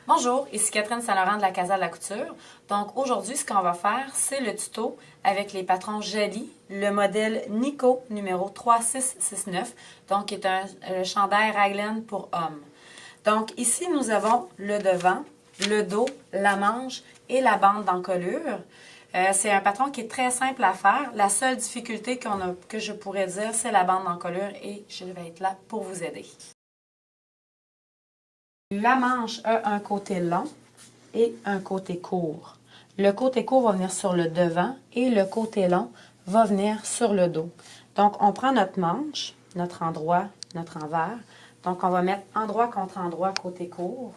Bonjour, ici Catherine Saint-Laurent de la Casa de la Couture. Donc aujourd'hui, ce qu'on va faire, c'est le tuto avec les patrons Jolie, le modèle Nico numéro 3669, donc qui est un chandail raglan pour hommes. Donc ici, nous avons le devant, le dos, la manche et la bande d'encolure. C'est un patron qui est très simple à faire. La seule difficulté que je pourrais dire, c'est la bande d'encolure et je vais être là pour vous aider. La manche a un côté long et un côté court. Le côté court va venir sur le devant et le côté long va venir sur le dos. Donc, on prend notre manche, notre endroit, notre envers. Donc, on va mettre endroit contre endroit côté court,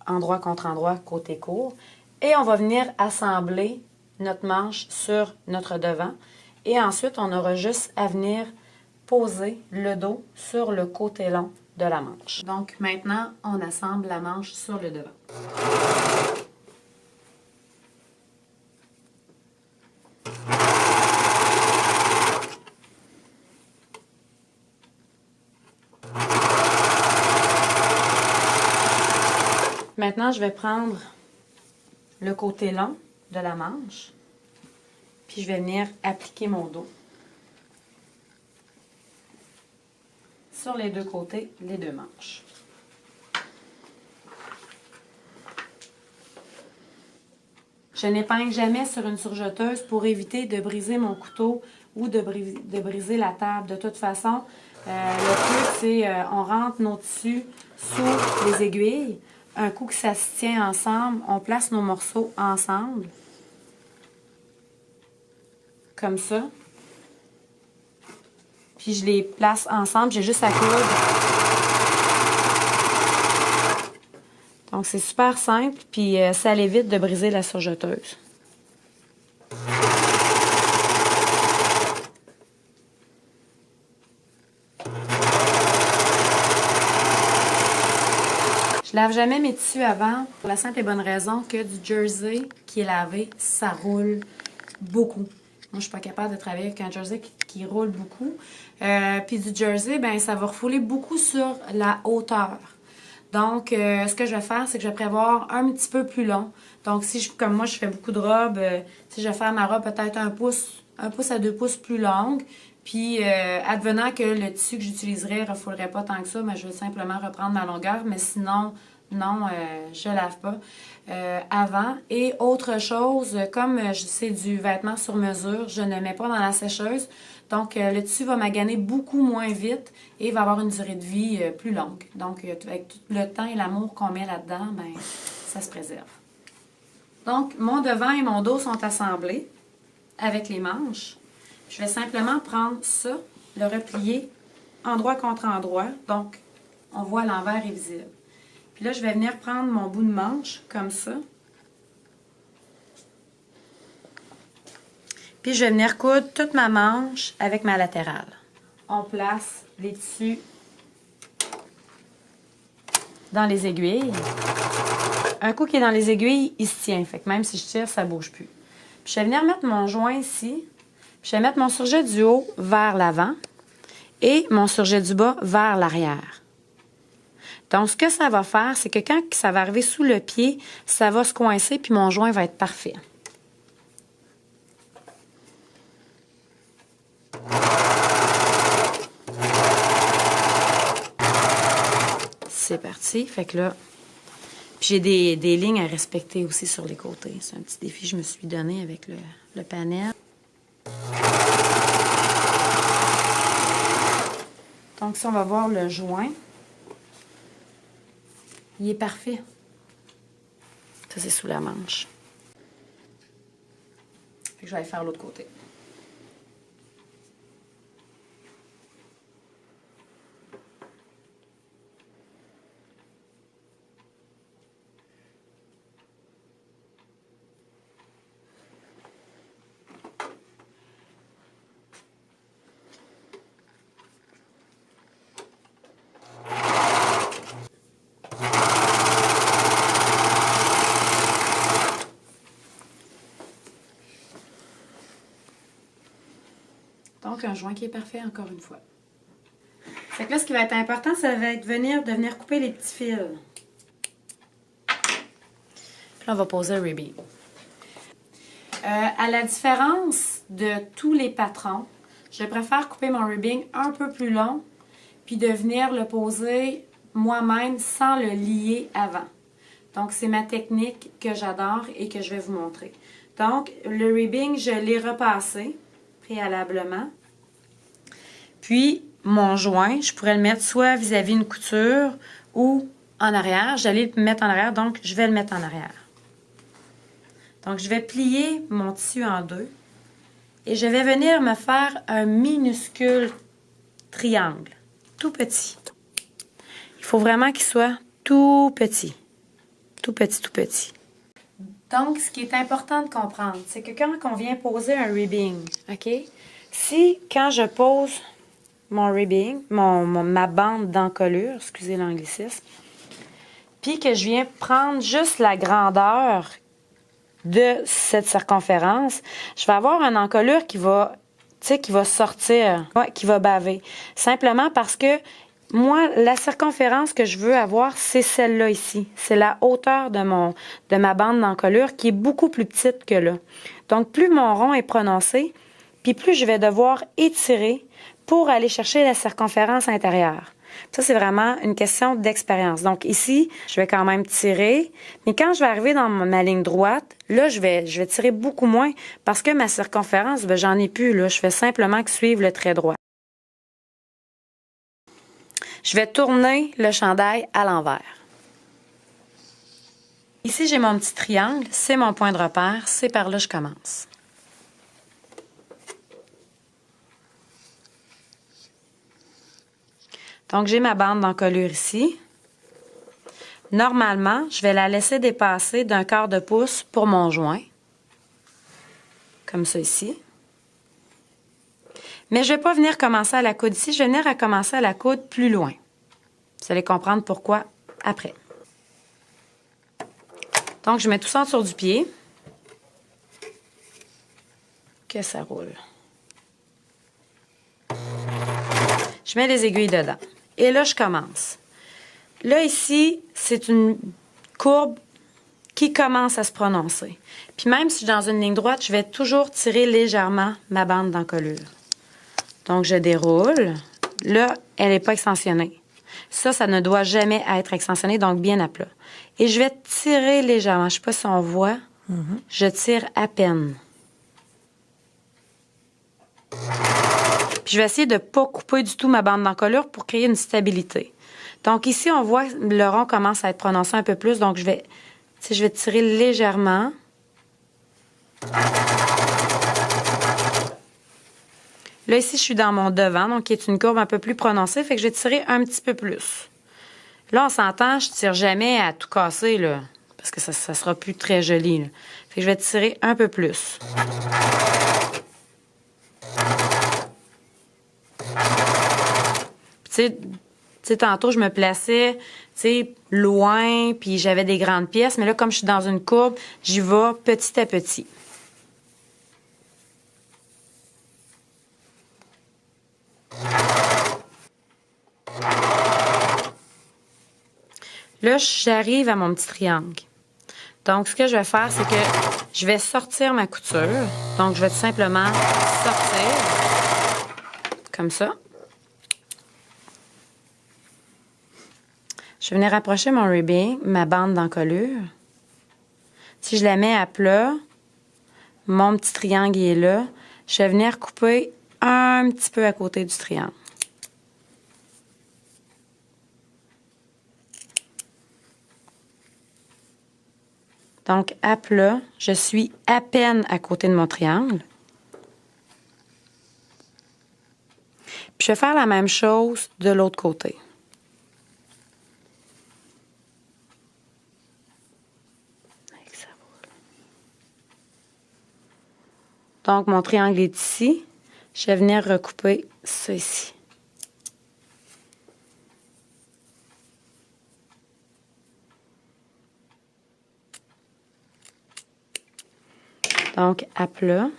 endroit contre endroit côté court. Et on va venir assembler notre manche sur notre devant. Et ensuite, on aura juste à venir poser le dos sur le côté long de la manche. Donc maintenant, on assemble la manche sur le devant. Maintenant, je vais prendre le côté long de la manche, puis je vais venir appliquer mon dos sur les deux côtés, les deux manches. Je n'épingle jamais sur une surjeteuse pour éviter de briser mon couteau ou de briser la table. De toute façon, le truc, c'est on rentre nos tissus sous les aiguilles. Un coup que ça se tient ensemble, on place nos morceaux ensemble. Comme ça. Puis je les place ensemble, j'ai juste à coudre. Donc c'est super simple, puis ça l'évite de briser la surjeteuse. Je lave jamais mes tissus avant, pour la simple et bonne raison que du jersey qui est lavé, ça roule beaucoup. Moi, je suis pas capable de travailler avec un jersey qui roule beaucoup. Puis du jersey, ben ça va refouler beaucoup sur la hauteur. Donc, ce que je vais faire, c'est que je vais prévoir un petit peu plus long. Donc, si comme moi, je fais beaucoup de robes, si je vais faire ma robe peut-être un pouce à 2 pouces plus longue. Puis, advenant que le tissu que j'utiliserai ne refoulerait pas tant que ça, mais je vais simplement reprendre ma longueur. Mais sinon, non, je lave pas avant. Et autre chose, comme c'est du vêtement sur mesure, je ne mets pas dans la sécheuse. Donc, le tissu va maganer beaucoup moins vite et va avoir une durée de vie plus longue. Donc, avec tout le temps et l'amour qu'on met là-dedans, ben, ça se préserve. Donc, mon devant et mon dos sont assemblés avec les manches. Je vais simplement prendre ça, le replier endroit contre endroit. Donc, on voit l'envers est visible. Puis là, je vais venir prendre mon bout de manche, comme ça. Puis je vais venir coudre toute ma manche avec ma latérale. On place les tissus dans les aiguilles. Un coup qui est dans les aiguilles, il se tient. Fait que même si je tire, ça ne bouge plus. Puis je vais venir mettre mon joint ici. Puis je vais mettre mon surjet du haut vers l'avant et mon surjet du bas vers l'arrière. Donc, ce que ça va faire, c'est que quand ça va arriver sous le pied, ça va se coincer puis mon joint va être parfait. C'est parti. Fait que là, puis j'ai des lignes à respecter aussi sur les côtés. C'est un petit défi que je me suis donné avec le panel. Donc, si on va voir le joint, il est parfait. Ça, c'est sous la manche. Fait que je vais aller faire l'autre côté. Donc, un joint qui est parfait, encore une fois. Fait que là, ce qui va être important, ça va être de venir couper les petits fils. Là, on va poser le ribbing. À la différence de tous les patrons, je préfère couper mon ribbing un peu plus long puis de venir le poser moi-même sans le lier avant. Donc, c'est ma technique que j'adore et que je vais vous montrer. Donc, le ribbing, je l'ai repassé préalablement. Puis, mon joint, je pourrais le mettre soit vis-à-vis une couture ou en arrière. J'allais le mettre en arrière, donc je vais le mettre en arrière. Donc, je vais plier mon tissu en deux et je vais venir me faire un minuscule triangle, tout petit. Il faut vraiment qu'il soit tout petit. Tout petit, tout petit. Donc, ce qui est important de comprendre, c'est que quand on vient poser un ribbing, OK? Si, quand je pose mon ribbing, ma bande d'encolure, excusez l'anglicisme, puis que je viens prendre juste la grandeur de cette circonférence, je vais avoir une encolure qui va, qui va sortir, qui va baver. Simplement parce que moi, la circonférence que je veux avoir, c'est celle-là ici. C'est la hauteur de ma bande d'encolure qui est beaucoup plus petite que là. Donc, plus mon rond est prononcé, puis plus je vais devoir étirer pour aller chercher la circonférence intérieure. Ça, c'est vraiment une question d'expérience. Donc ici, je vais quand même tirer, mais quand je vais arriver dans ma ligne droite, là, je vais tirer beaucoup moins parce que ma circonférence, ben, j'en ai plus, là. Je fais simplement que suivre le trait droit. Je vais tourner le chandail à l'envers. Ici, j'ai mon petit triangle, c'est mon point de repère, c'est par là que je commence. Donc, j'ai ma bande d'encolure ici. Normalement, je vais la laisser dépasser d'un quart de pouce pour mon joint. Comme ça ici. Mais je ne vais pas venir commencer à la coude ici, je vais venir à commencer à la coude plus loin. Vous allez comprendre pourquoi après. Donc, je mets tout ça en dessous du pied. Que ça roule. Je mets les aiguilles dedans. Et là, je commence. Là, ici, c'est une courbe qui commence à se prononcer. Puis même si je suis dans une ligne droite, je vais toujours tirer légèrement ma bande d'encolure. Donc, je déroule. Là, elle n'est pas extensionnée. Ça ne doit jamais être extensionné, donc bien à plat. Et je vais tirer légèrement. Je ne sais pas si on voit. Je tire à peine. Puis je vais essayer de ne pas couper du tout ma bande d'encolure pour créer une stabilité. Donc ici, on voit que le rond commence à être prononcé un peu plus. Donc je vais tirer légèrement. Là, ici, je suis dans mon devant, donc qui est une courbe un peu plus prononcée. Fait que je vais tirer un petit peu plus. Là, on s'entend, je tire jamais à tout casser, là. Parce que ça sera plus très joli, là. Fait que je vais tirer un peu plus. Tu sais, tantôt, je me plaçais, loin, puis j'avais des grandes pièces. Mais là, comme je suis dans une courbe, j'y vais petit à petit. Là, j'arrive à mon petit triangle. Donc, ce que je vais faire, c'est que je vais sortir ma couture. Donc, je vais tout simplement sortir, comme ça. Je vais venir rapprocher mon ribbing, ma bande d'encolure. Si je la mets à plat, mon petit triangle est là. Je vais venir couper un petit peu à côté du triangle. Donc, à plat, je suis à peine à côté de mon triangle. Puis, je vais faire la même chose de l'autre côté. Donc, mon triangle est ici. Je vais venir recouper ça ici. Donc, à plat.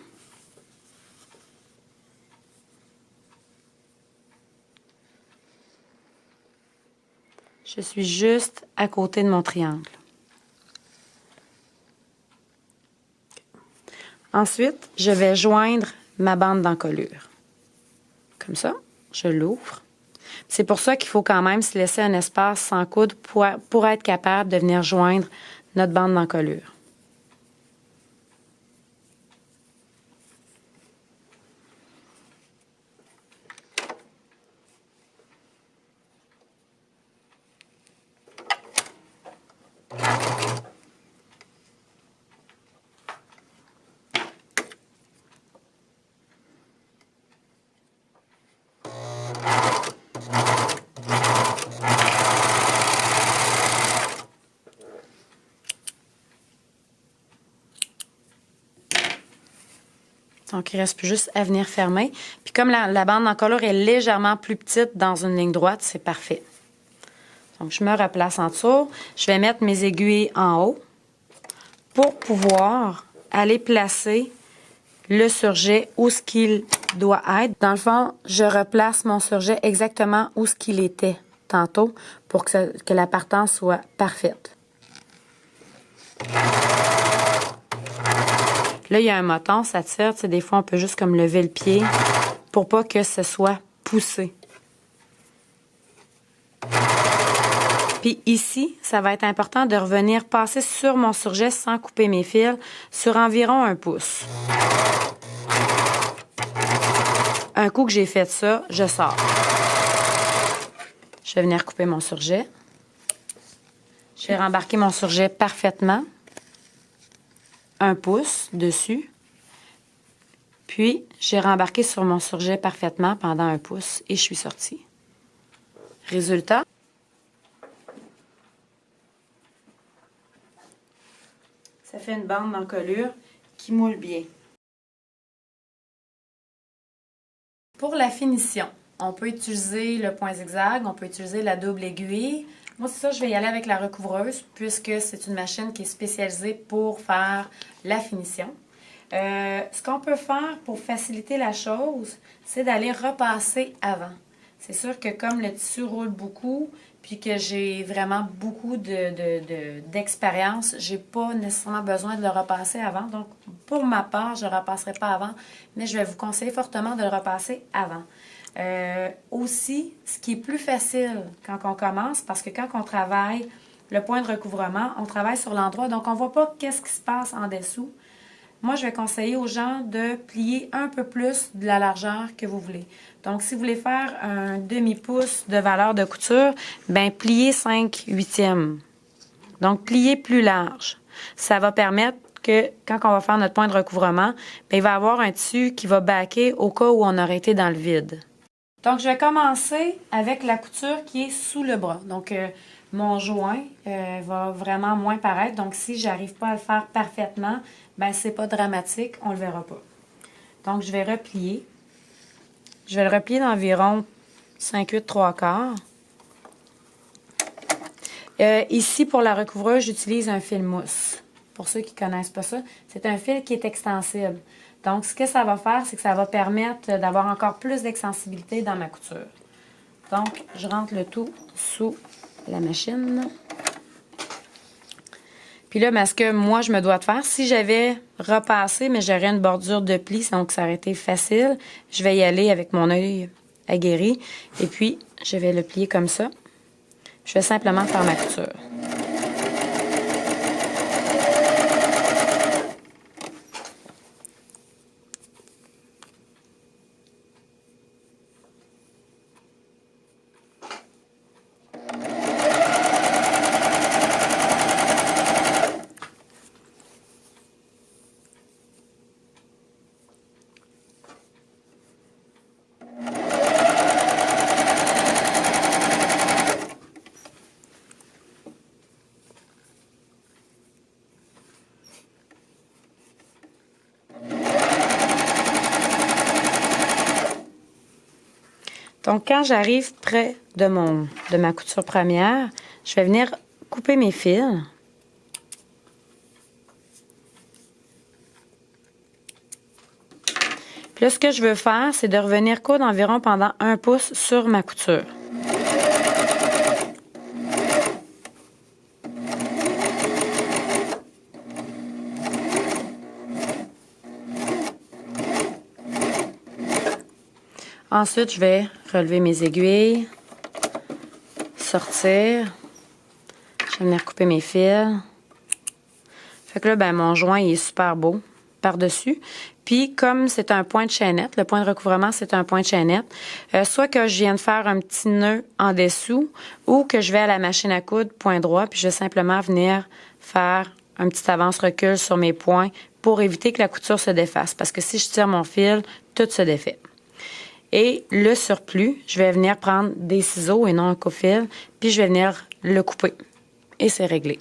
Je suis juste à côté de mon triangle. Ensuite, je vais joindre ma bande d'encolure. Comme ça, je l'ouvre. C'est pour ça qu'il faut quand même se laisser un espace sans coude pour être capable de venir joindre notre bande d'encolure. Donc, il ne reste plus juste à venir fermer. Puis comme la bande d'encolure est légèrement plus petite dans une ligne droite, c'est parfait. Donc, je me replace en dessous. Je vais mettre mes aiguilles en haut pour pouvoir aller placer le surjet où ce qu'il doit être. Dans le fond, je replace mon surjet exactement où ce qu'il était tantôt pour que la partance soit parfaite. Là, il y a un moton, ça tire. Tu sais, des fois, on peut juste comme lever le pied pour pas que ce soit poussé. Puis ici, ça va être important de revenir passer sur mon surjet sans couper mes fils sur environ 1 pouce. Un coup que j'ai fait ça, je sors. Je vais venir couper mon surjet. Je vais rembarquer mon surjet parfaitement. 1 pouce dessus. Puis, j'ai rembarqué sur mon surjet parfaitement pendant 1 pouce et je suis sortie. Résultat. Ça fait une bande d'encolure qui moule bien. Pour la finition, on peut utiliser le point zigzag, on peut utiliser la double aiguille. Moi, c'est ça, je vais y aller avec la recouvreuse puisque c'est une machine qui est spécialisée pour faire la finition. Ce qu'on peut faire pour faciliter la chose, c'est d'aller repasser avant. C'est sûr que comme le tissu roule beaucoup, puis que j'ai vraiment beaucoup d'expérience, j'ai pas nécessairement besoin de le repasser avant. Donc, pour ma part, je ne le repasserai pas avant, mais je vais vous conseiller fortement de le repasser avant. Aussi, ce qui est plus facile quand on commence, parce que quand on travaille le point de recouvrement, on travaille sur l'endroit, donc on ne voit pas qu'est-ce qui se passe en dessous. Moi, je vais conseiller aux gens de plier un peu plus de la largeur que vous voulez. Donc, si vous voulez faire un demi-pouce de valeur de couture, bien, pliez 5/8. Donc, pliez plus large. Ça va permettre que quand on va faire notre point de recouvrement, bien, il va y avoir un tissu qui va baquer au cas où on aurait été dans le vide. Donc, je vais commencer avec la couture qui est sous le bras. Donc, mon joint va vraiment moins paraître. Donc, si j'arrive pas à le faire parfaitement, ben c'est pas dramatique, on le verra pas. Donc, je vais replier. Je vais le replier d'environ 5/8, 3/4. Ici, pour la recouvreuse, j'utilise un fil mousse. Pour ceux qui ne connaissent pas ça, c'est un fil qui est extensible. Donc, ce que ça va faire, c'est que ça va permettre d'avoir encore plus d'extensibilité dans ma couture. Donc, je rentre le tout sous la machine. Puis là, ben, ce que moi, je me dois de faire, si j'avais repassé, mais j'aurais une bordure de pli, donc ça aurait été facile, je vais y aller avec mon œil aguerri. Et puis, je vais le plier comme ça. Je vais simplement faire ma couture. Donc, quand j'arrive près de ma couture première, je vais venir couper mes fils. Puis là, ce que je veux faire, c'est de revenir coudre environ pendant 1 pouce sur ma couture. Ensuite, je vais relever mes aiguilles, sortir. Je vais venir couper mes fils. Fait que là, ben, mon joint, il est super beau par-dessus. Puis, comme c'est un point de chaînette, le point de recouvrement, c'est un point de chaînette, soit que je viens de faire un petit nœud en dessous ou que je vais à la machine à coudre, point droit, puis je vais simplement venir faire un petit avance-recul sur mes points pour éviter que la couture se défasse. Parce que si je tire mon fil, tout se défait. Et le surplus, je vais venir prendre des ciseaux et non un coupe-fil, puis je vais venir le couper. Et c'est réglé.